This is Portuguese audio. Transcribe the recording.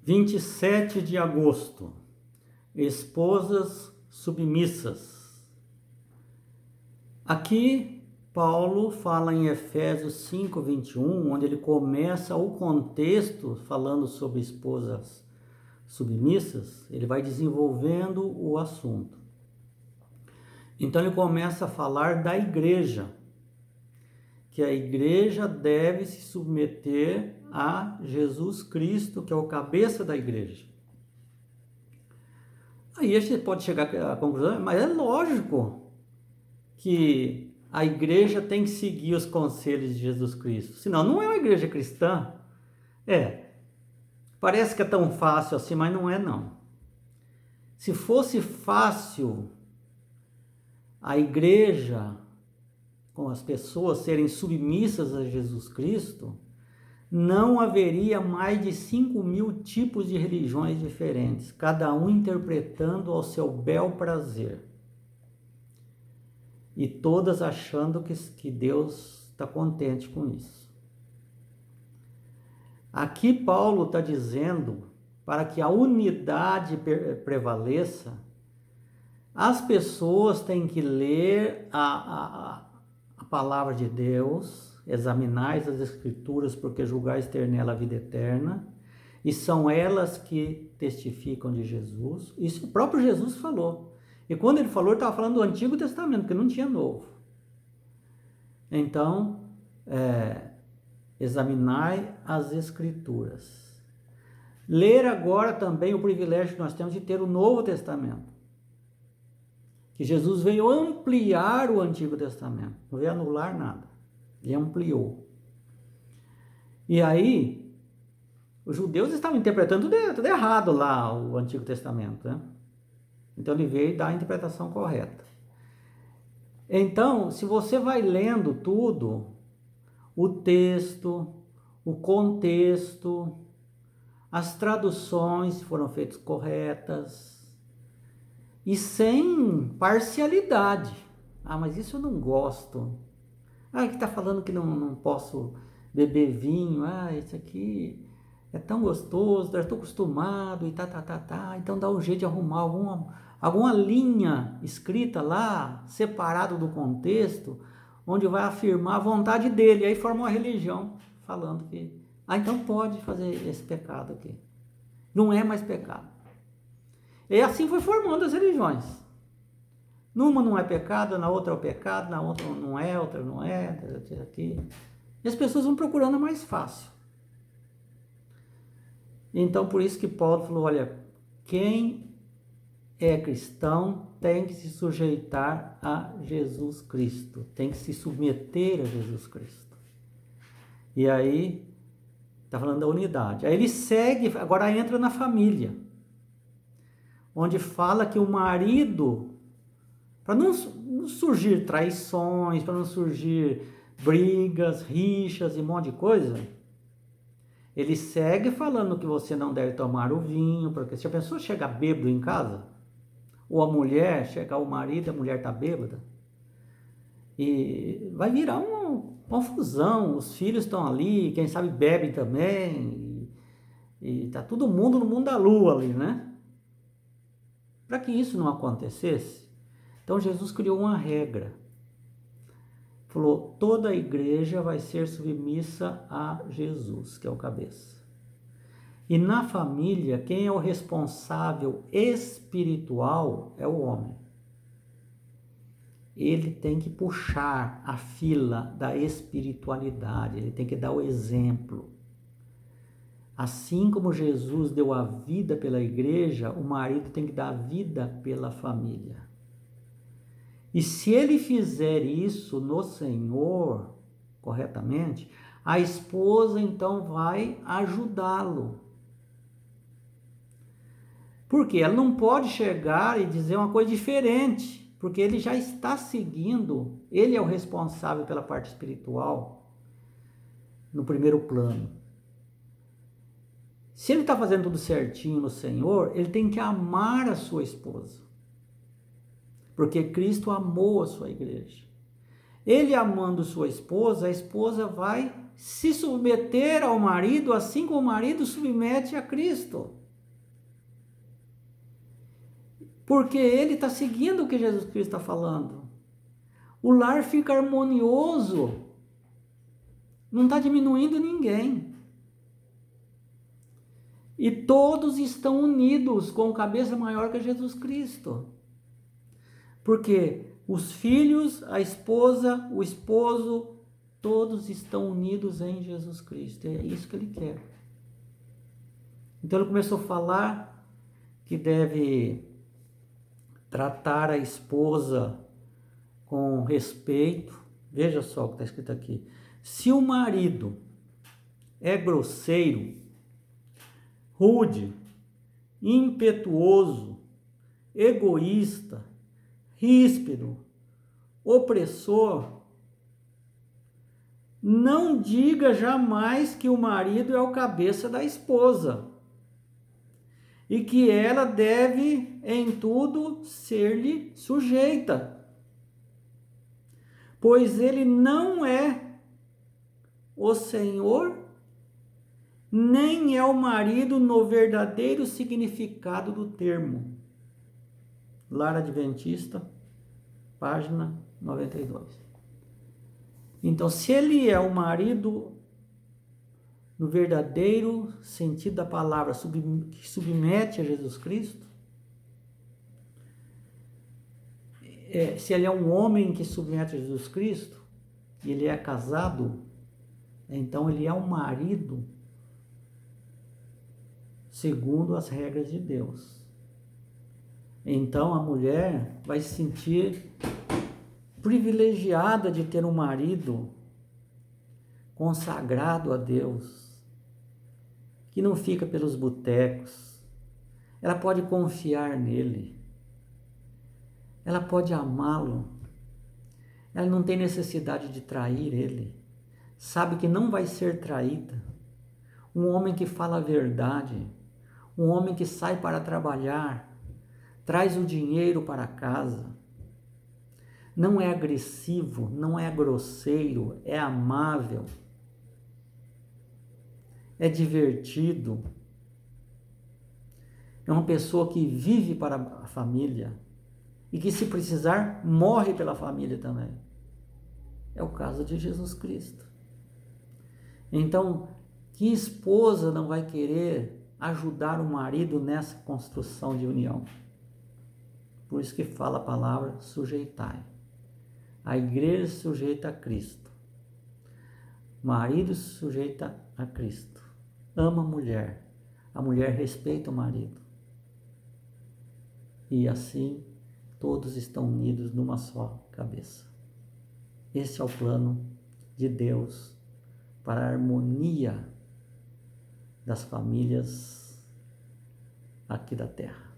27 de agosto, esposas submissas. Aqui, Paulo fala em Efésios 5:21, onde ele começa o contexto falando sobre esposas submissas, ele vai desenvolvendo o assunto. Então ele começa a falar da igreja, que a igreja deve se submeter a Jesus Cristo, que é o cabeça da igreja. Aí a gente pode chegar à conclusão, mas é lógico que a igreja tem que seguir os conselhos de Jesus Cristo, senão não é uma igreja cristã. Parece que é tão fácil assim, mas não é não. Se fosse fácil a igreja, com as pessoas serem submissas a Jesus Cristo, não haveria mais de 5.000 tipos de religiões diferentes, cada um interpretando ao seu bel prazer. E todas achando que Deus está contente com isso. Aqui Paulo está dizendo, para que a unidade prevaleça, as pessoas têm que ler a palavra de Deus, examinais as escrituras, porque julgais ter nela a vida eterna, e são elas que testificam de Jesus. Isso o próprio Jesus falou. E quando ele falou, ele estava falando do Antigo Testamento, que não tinha Novo. Então, examinai as escrituras. Ler agora também o privilégio que nós temos de ter o Novo Testamento. Que Jesus veio ampliar o Antigo Testamento, não veio anular nada, ele ampliou. E aí, os judeus estavam interpretando tudo errado lá, o Antigo Testamento, né? Então ele veio dar a interpretação correta. Então, se você vai lendo tudo, o texto, o contexto, as traduções foram feitas corretas, e sem parcialidade. Mas isso eu não gosto. Que está falando que não posso beber vinho. Isso aqui é tão gostoso, eu estou acostumado e tá. Então dá um jeito de arrumar alguma linha escrita lá, separado do contexto, onde vai afirmar a vontade dele. Aí forma uma religião falando que, então pode fazer esse pecado aqui. Não é mais pecado. E assim foi formando as religiões. Numa não é pecado, na outra é o pecado, na outra não é, outra não é, aqui. E as pessoas vão procurando a mais fácil. Então por isso que Paulo falou, olha, quem é cristão tem que se sujeitar a Jesus Cristo, tem que se submeter a Jesus Cristo. E aí, está falando da unidade. Aí ele segue, agora entra na família, onde fala que o marido, para não surgir traições, para não surgir brigas, rixas e um monte de coisa, ele segue falando que você não deve tomar o vinho, porque se a pessoa chegar bêbado em casa, ou a mulher, chegar o marido, a mulher está bêbada, e vai virar uma confusão, os filhos estão ali, quem sabe bebem também, e tá todo mundo no mundo da lua ali, né? Para que isso não acontecesse, então Jesus criou uma regra. Falou, toda a igreja vai ser submissa a Jesus, que é o cabeça. E na família, quem é o responsável espiritual é o homem. Ele tem que puxar a fila da espiritualidade, ele tem que dar o exemplo. Assim como Jesus deu a vida pela igreja, o marido tem que dar a vida pela família. E se ele fizer isso no Senhor, corretamente, a esposa então vai ajudá-lo. Porque ela não pode chegar e dizer uma coisa diferente, porque ele já está seguindo, ele é o responsável pela parte espiritual no primeiro plano. Se ele está fazendo tudo certinho no Senhor, ele tem que amar a sua esposa. Porque Cristo amou a sua igreja. Ele amando sua esposa, a esposa vai se submeter ao marido, assim como o marido submete a Cristo. Porque ele está seguindo o que Jesus Cristo está falando. O lar fica harmonioso. Não está diminuindo ninguém. E todos estão unidos com o cabeça maior que é Jesus Cristo. Porque os filhos, a esposa, o esposo, todos estão unidos em Jesus Cristo. É isso que ele quer. Então ele começou a falar que deve tratar a esposa com respeito. Veja só o que está escrito aqui. Se o marido é grosseiro, rude, impetuoso, egoísta, ríspido, opressor, não diga jamais que o marido é o cabeça da esposa e que ela deve em tudo ser-lhe sujeita, pois ele não é o Senhor, nem é o marido no verdadeiro significado do termo. Lar Adventista, página 92. Então, se ele é o marido no verdadeiro sentido da palavra, que submete a Jesus Cristo, se ele é um homem que submete a Jesus Cristo, e ele é casado, então ele é um marido segundo as regras de Deus. Então a mulher vai se sentir privilegiada de ter um marido consagrado a Deus, que não fica pelos botecos. Ela pode confiar nele, ela pode amá-lo, ela não tem necessidade de trair ele, sabe que não vai ser traída. Um homem que fala a verdade, um homem que sai para trabalhar, traz o dinheiro para casa, não é agressivo, não é grosseiro, é amável, é divertido, é uma pessoa que vive para a família e que, se precisar, morre pela família também. É o caso de Jesus Cristo. Então, que esposa não vai querer ajudar o marido nessa construção de união? Por isso que fala a palavra sujeitai. A igreja se sujeita a Cristo. O marido se sujeita a Cristo. Ama a mulher respeita o marido. E assim todos estão unidos numa só cabeça. Esse é o plano de Deus para a harmonia das famílias aqui da terra.